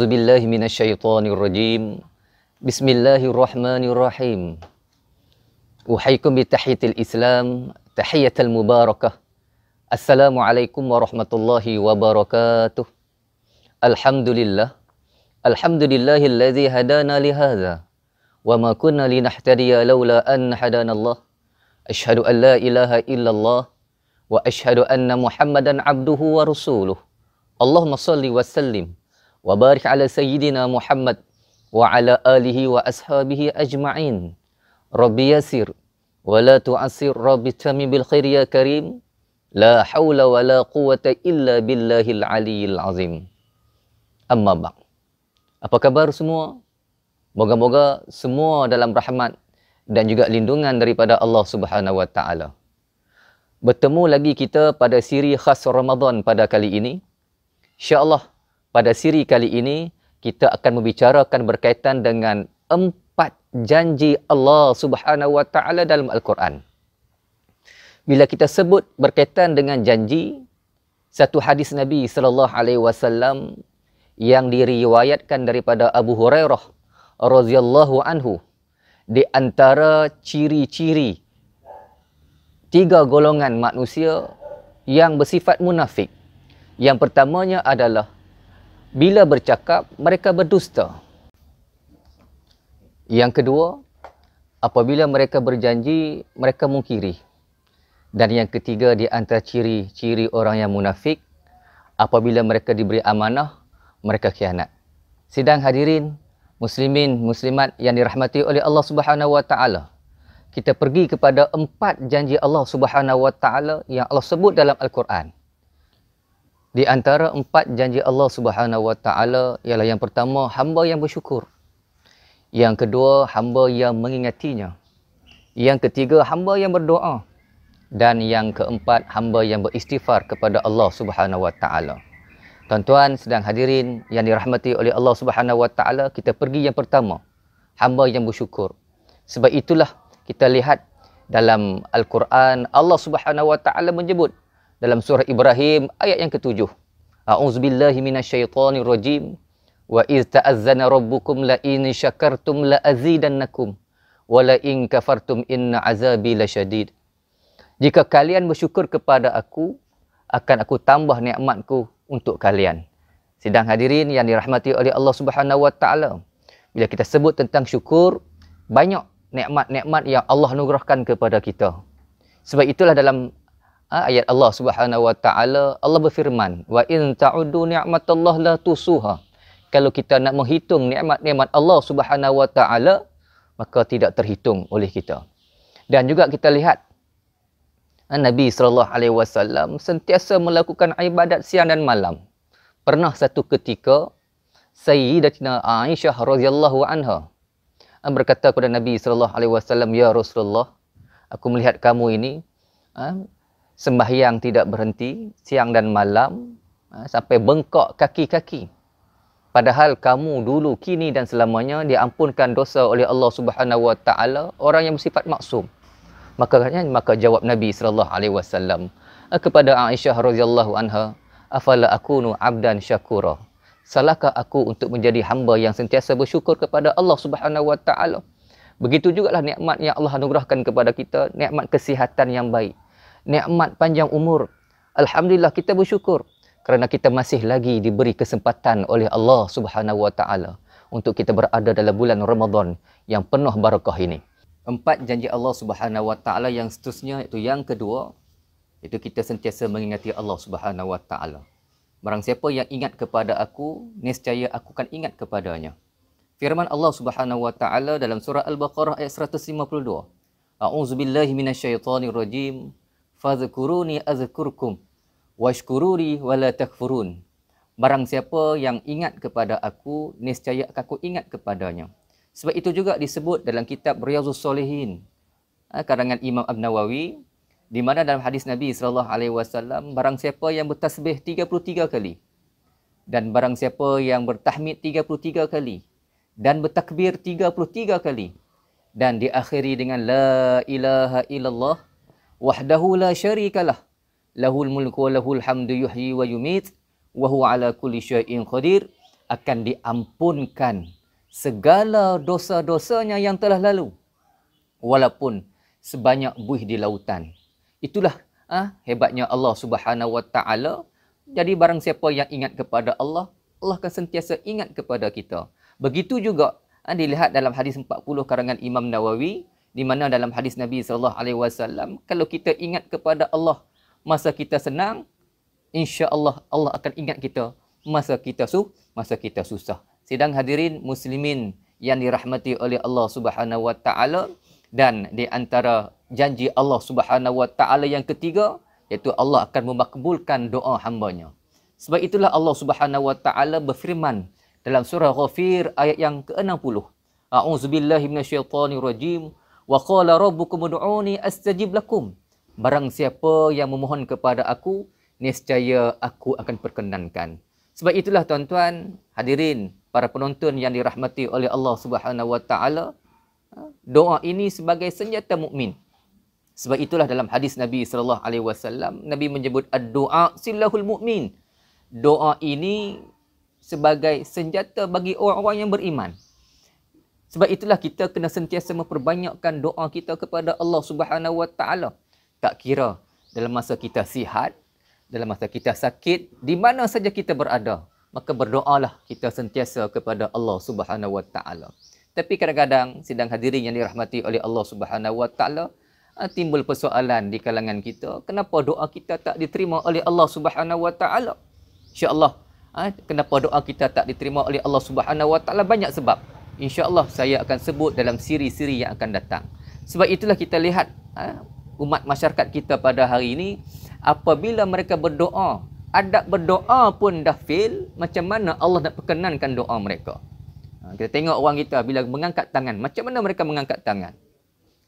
A'udzu billahi minasyaitonir rajim. Bismillahirrahmanirrahim. Uhayyikum bi tahiyatil Islam, tahiyatul mubarakah. Assalamualaikum warahmatullahi wabarakatuh. Alhamdulillah. Alhamdulillahilladzi hadana li hadza wa ma kunna linahtadiya laula an hadanallah. Asyhadu an la ilaha illallah wa asyhadu anna Muhammadan abduhu wa rasuluh. Allahumma salli wa sallim wa barik ala sayyidina Muhammad wa ala alihi wa ashabihi ajma'in. Rabbi yasir wa la tu'asir, Rabbi tamim bil khair ya karim. La hawla wa la quwwata illa billahil aliyyil azim. Amma ba'd. Apa kabar semua? Moga-moga semua dalam rahmat dan juga lindungan daripada Allah Subhanahu wa taala. Bertemu lagi kita pada siri khas Ramadan pada kali ini. Insya-Allah pada siri kali ini kita akan membicarakan berkaitan dengan 4 janji Allah Subhanahu wa taala dalam Al-Quran. Bila kita sebut berkaitan dengan janji, satu hadis Nabi sallallahu alaihi wasallam yang diriwayatkan daripada Abu Hurairah radhiyallahu anhu, di antara ciri-ciri 3 golongan manusia yang bersifat munafik. Yang pertamanya adalah bila bercakap mereka berdusta. Yang kedua, apabila mereka berjanji mereka mungkiri. Dan yang ketiga di antara ciri-ciri orang yang munafik, apabila mereka diberi amanah mereka khianat. Sidang hadirin muslimin muslimat yang dirahmati oleh Allah Subhanahu wa taala. Kita pergi kepada 4 janji Allah Subhanahu wa taala yang Allah sebut dalam Al-Quran. Di antara 4 janji Allah Subhanahu wa taala ialah yang pertama, hamba yang bersyukur. Yang kedua, hamba yang mengingatinya. Yang ketiga, hamba yang berdoa. Dan yang keempat, hamba yang beristighfar kepada Allah Subhanahu wa taala. Tuan-tuan sedang hadirin yang dirahmati oleh Allah Subhanahu wa taala, kita pergi yang pertama, hamba yang bersyukur. Sebab itulah kita lihat dalam Al-Quran Allah Subhanahu wa taala menyebut dalam surah Ibrahim ayat yang ke-7. A'udzubillahi minasyaitonir rajim. Wa iz ta'azzana rabbukum la in syakartum la azidannakum wa la in kafartum inna azabi lasyadid. Jika kalian bersyukur kepada aku, akan aku tambah nikmatku untuk kalian. Sidang hadirin yang dirahmati oleh Allah Subhanahu wa taala. Bila kita sebut tentang syukur, banyak nikmat-nikmat yang Allah anugerahkan kepada kita. Sebab itulah dalam ayat Allah Subhanahu wa taala Allah berfirman, "Wa in ta'uddu ni'matallahi la tusuha." Kalau kita nak menghitung nikmat-nikmat Allah Subhanahu wa taala, maka tidak terhitung oleh kita. Dan juga kita lihat Nabi sallallahu alaihi wasallam sentiasa melakukan ibadat siang dan malam. Pernah satu ketika Sayyidatina Aisyah radhiyallahu anha berkata kepada Nabi sallallahu alaihi wasallam, "Ya Rasulullah, aku melihat kamu ini sembahyang tidak berhenti siang dan malam sampai bengkak kaki-kaki. Padahal kamu dulu, kini dan selamanya diampunkan dosa oleh Allah Subhanahu wa taala, orang yang bersifat maksum." Maka jawab Nabi sallallahu alaihi wasallam kepada Aisyah radhiyallahu anha, "Afala akunu abdan syakura?" Salahkah aku untuk menjadi hamba yang sentiasa bersyukur kepada Allah Subhanahu wa taala? Begitu jugalah nikmat yang Allah anugerahkan kepada kita, nikmat kesihatan yang baik, nikmat panjang umur. Alhamdulillah kita bersyukur kerana kita masih lagi diberi kesempatan oleh Allah Subhanahu wa taala untuk kita berada dalam bulan Ramadan yang penuh barakah ini. 4 janji Allah Subhanahu wa taala yang seterusnya, iaitu yang kedua, itu kita sentiasa mengingati Allah Subhanahu wa taala. Barang siapa yang ingat kepada aku, nescaya aku akan ingat kepadanya. Firman Allah Subhanahu wa taala dalam surah Al-Baqarah ayat 152. A'udzubillahi minasyaitonir rajim. Fadhkuruni azkurkum washkuruni wala takfurun. Barang siapa yang ingat kepada aku, nescaya aku ingat kepadanya. Sebab itu juga disebut dalam kitab Riyadhus Shalihin karangan Imam An-Nawawi, di mana dalam hadis Nabi sallallahu alaihi wasallam, barang siapa yang bertasbih 33 kali dan barang siapa yang bertahmid 33 kali dan bertakbir 33 kali dan diakhiri dengan la ilaha illallah wahdahu la syarikalah lahul mulku wa lahul hamdu yuhyi wa yumit wa huwa ala kulli syai'in qadir, akan diampunkan segala dosa-dosanya yang telah lalu, walaupun sebanyak buih di lautan. Itulah hebatnya Allah Subhanahu Wa Taala. Jadi barang siapa yang ingat kepada Allah, Allah akan sentiasa ingat kepada kita. Begitu juga dilihat dalam hadis 40 karangan Imam Nawawi, di mana dalam hadis Nabi sallallahu alaihi wasallam, kalau kita ingat kepada Allah masa kita senang, insya-Allah Allah akan ingat kita masa kita susah. Sidang hadirin muslimin yang dirahmati oleh Allah Subhanahu Wa Taala, dan di antara janji Allah Subhanahu Wa Taala yang ketiga, iaitu Allah akan memakbulkan doa hamba-Nya. Sebab itulah Allah Subhanahu Wa Taala berfirman dalam surah Ghafir ayat yang ke-60. A'udzubillahi minasyaitonirrajim. Wa qala rabbukum ud'uni astajib lakum. Barang siapa yang memohon kepada aku, nescaya aku akan perkenankan. Sebab itulah tuan-tuan, hadirin, para penonton yang dirahmati oleh Allah Subhanahu Wa Taala, doa ini sebagai senjata mukmin. Sebab itulah dalam hadis Nabi sallallahu alaihi wasallam, Nabi menyebut ad-du'a silahul mukmin. Doa ini sebagai senjata bagi orang-orang yang beriman. Sebab itulah kita kena sentiasa memperbanyakkan doa kita kepada Allah Subhanahu Wa Taala. Tak kira dalam masa kita sihat, dalam masa kita sakit, di mana saja kita berada, maka berdoalah kita sentiasa kepada Allah Subhanahu Wa Taala. Tapi kadang-kadang sidang hadirin yang dirahmati oleh Allah Subhanahu Wa Taala, timbul persoalan di kalangan kita, kenapa doa kita tak diterima oleh Allah Subhanahu Wa Taala? Insya-Allah, kenapa doa kita tak diterima oleh Allah Subhanahu Wa Taala? Banyak sebab. Insya-Allah saya akan sebut dalam siri-siri yang akan datang. Sebab itulah kita lihat umat masyarakat kita pada hari ini, apabila mereka berdoa, adab berdoa pun dah fail, macam mana Allah nak perkenankan doa mereka? Kita tengok orang kita bila mengangkat tangan, macam mana mereka mengangkat tangan?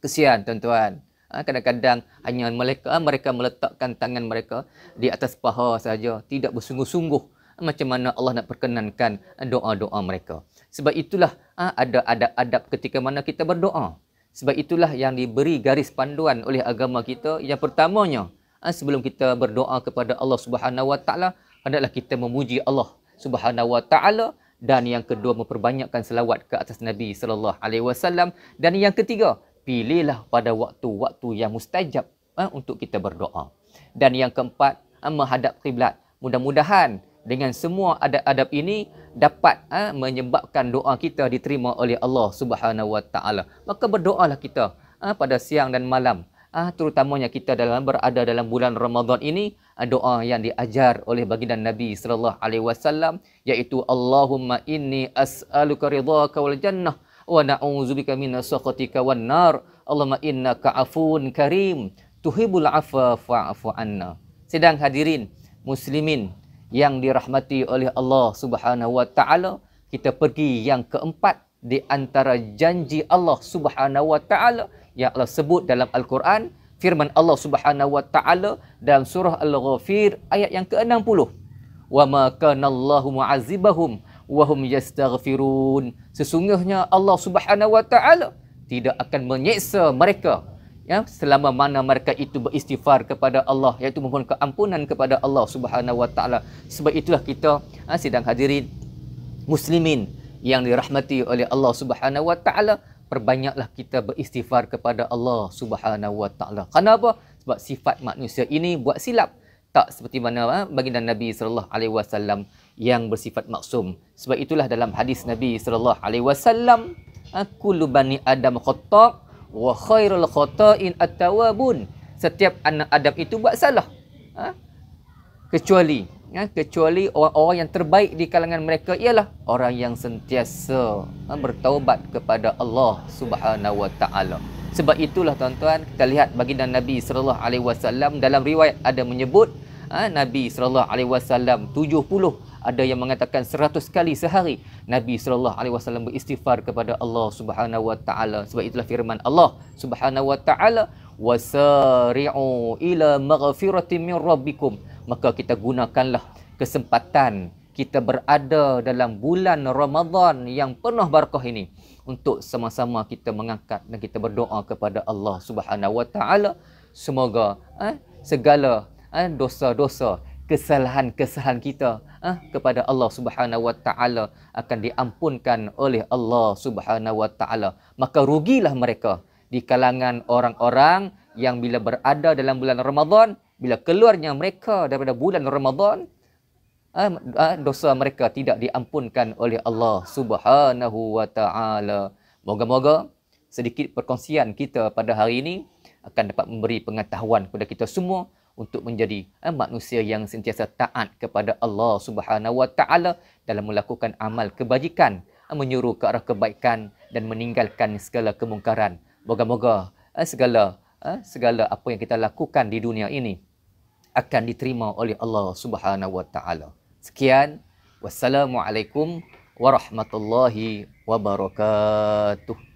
Kesian tuan-tuan. Kadang-kadang hanya mereka meletakkan tangan mereka di atas paha saja, tidak bersungguh-sungguh macam mana Allah nak perkenankan doa-doa mereka. Sebab itulah ada adab-adab ketika mana kita berdoa. Sebab itulah yang diberi garis panduan oleh agama kita. Yang pertamanya, sebelum kita berdoa kepada Allah Subhanahu Wa Taala, hendaklah kita memuji Allah Subhanahu Wa Taala. Dan yang kedua, memperbanyakkan selawat ke atas Nabi sallallahu alaihi wasallam. Dan yang ketiga, pilihlah pada waktu-waktu yang mustajab untuk kita berdoa. Dan yang keempat, menghadap kiblat. Mudah-mudahan dengan semua adab-adab ini dapat menyebabkan doa kita diterima oleh Allah Subhanahu Wa Taala. Maka berdoalah kita pada siang dan malam. Terutamanya kita berada dalam bulan Ramadan ini, doa yang diajar oleh baginda Nabi sallallahu alaihi wasallam, iaitu Allahumma inni as'aluka ridhaka wal jannah wa na'udzubika minas sakhatika wan nar. Allahumma innaka afun karim tuhibbul afwa fa'fu anna. Sedang hadirin muslimin yang dirahmati oleh Allah Subhanahu Wa Taala, kita pergi yang keempat di antara janji Allah Subhanahu Wa Taala yang Allah sebut dalam Al-Quran. Firman Allah Subhanahu Wa Taala dalam surah Al-Ghafir ayat yang ke-60. Wa ma kana Allahu mu'azibahum wa hum yastaghfirun. Sesungguhnya Allah Subhanahu Wa Taala tidak akan menyeksa mereka selama mana mereka itu beristighfar kepada Allah, iaitu memohon keampunan kepada Allah Subhanahu Wa Taala. Sebab itulah kita sidang hadirin muslimin yang dirahmati oleh Allah Subhanahu Wa Taala, perbanyaklah kita beristighfar kepada Allah Subhanahu Wa Taala. Kenapa? Sebab sifat manusia ini buat silap. Tak seperti mana baginda Nabi sallallahu alaihi wasallam yang bersifat maksum. Sebab itulah dalam hadis Nabi sallallahu alaihi wasallam, kullu bani Adam khata' wa khairul khata'in at-tawwabun. Setiap anak Adam itu buat salah. Kecuali orang-orang yang terbaik di kalangan mereka ialah orang yang sentiasa bertaubat kepada Allah Subhanahu Wa Taala. Sebab itulah tuan-tuan, kita lihat baginda Nabi sallallahu alaihi wasallam dalam riwayat ada menyebut Nabi sallallahu alaihi wasallam 70, ada yang mengatakan 100 kali sehari Nabi sallallahu alaihi wasallam beristighfar kepada Allah Subhanahu Wa Taala. Sebab itulah firman Allah Subhanahu Wa Taala, wasari'u ila maghfiratin min rabbikum. Maka kita gunakanlah kesempatan kita berada dalam bulan Ramadan yang penuh barakah ini untuk sama-sama kita mengangkat dan kita berdoa kepada Allah Subhanahu Wa Taala. Semoga segala dosa-dosa, kesalahan-kesalahan kita kepada Allah Subhanahu Wa Taala akan diampunkan oleh Allah Subhanahu Wa Taala. Maka rugilah mereka di kalangan orang-orang yang bila berada dalam bulan Ramadan, bila keluarnya mereka daripada bulan Ramadan, dosa mereka tidak diampunkan oleh Allah Subhanahu Wa Taala. Moga-moga sedikit perkongsian kita pada hari ini akan dapat memberi pengetahuan kepada kita semua untuk menjadi manusia yang sentiasa taat kepada Allah Subhanahu Wa Taala dalam melakukan amal kebajikan, menyuruh ke arah kebaikan dan meninggalkan segala kemungkaran. Moga-moga segala apa yang kita lakukan di dunia ini akan diterima oleh Allah Subhanahu Wa Taala. Sekian, wassalamualaikum warahmatullahi wabarakatuh.